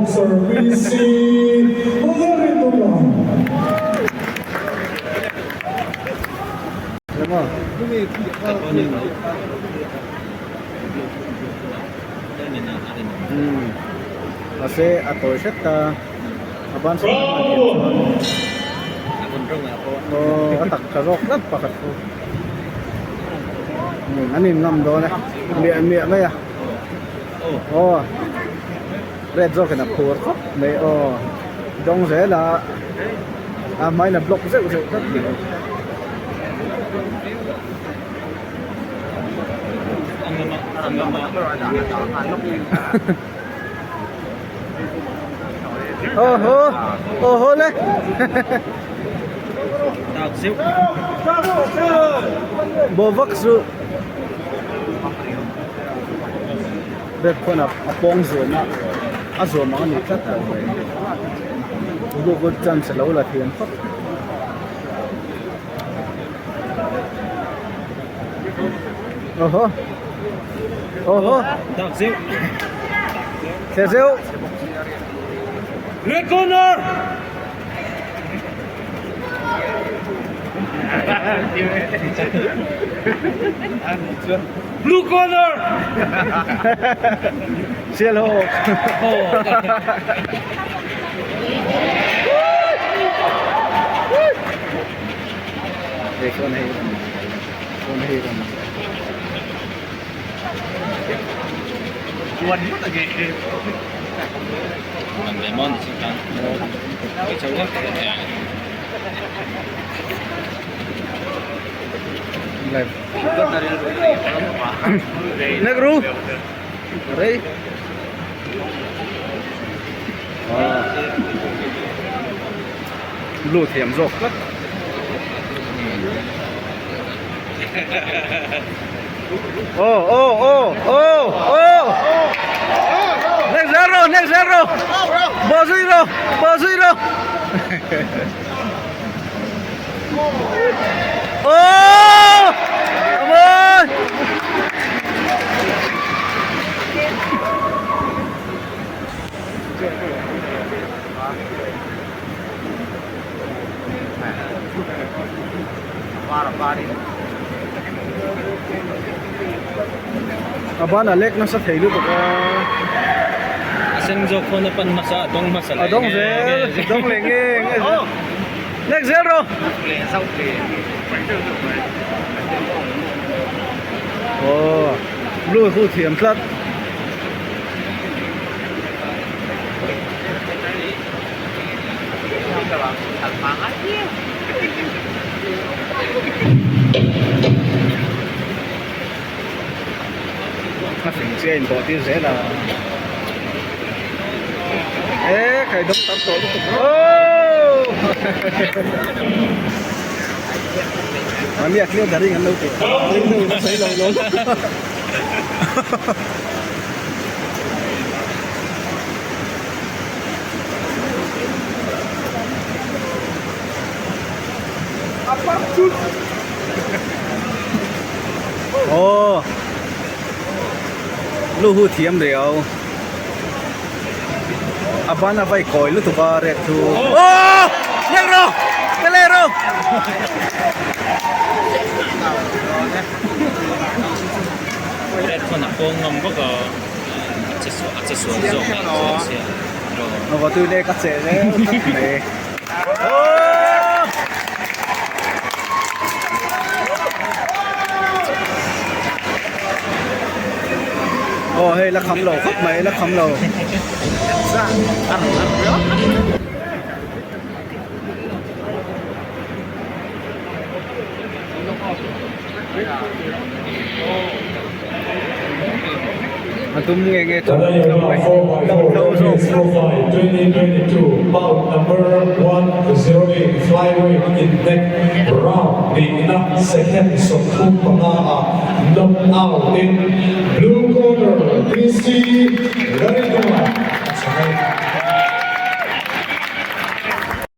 boxer BC Laritulang. Kasi ato siya ta aban sa atak karok na pakat ko anin ngam do na mi ya oh red zone kana pur ko may dong sẽ là mai là block sẽ rất nhiều hô lên bố vắc sự biết con à bông rồi mà rồi mà anh chắc là vậy bố có chân sẽ lâu là thiền pháp Đạo diệu. Xe diệu Red corner. Blue corner. Cielo để con này còn Cuốn mất là gì? Mình để món gì cả. Cái cháu nhất cái này. này negro đây lù thiểm rộp lắm next zero bỏ zero cảm ơn Aban Alek nasa thailu baka Aseng joko na pan masa dong masala. adong zel dong lenge next zero blue khu thiểm sắt nó phình trên có tiếng sẽ là cái đống tắm tối mà miệt liêu cả đi ngắn lâu thì nó thấy lâu luôn lu hu thiam reo abana vai koi lu tu ba rek tu negro pelero Red con à con ngầm có cái accessoire rồi. nó có tôi đây cắt sẽ đấy này hey là khăm lầu khóc mấy là khăm lầu dạ ăn tum nghe tum Today you are 2022 bout number 108 flyweight in next round. The enough seconds of Kupanga knocked out in blue corner. BC Laritulang.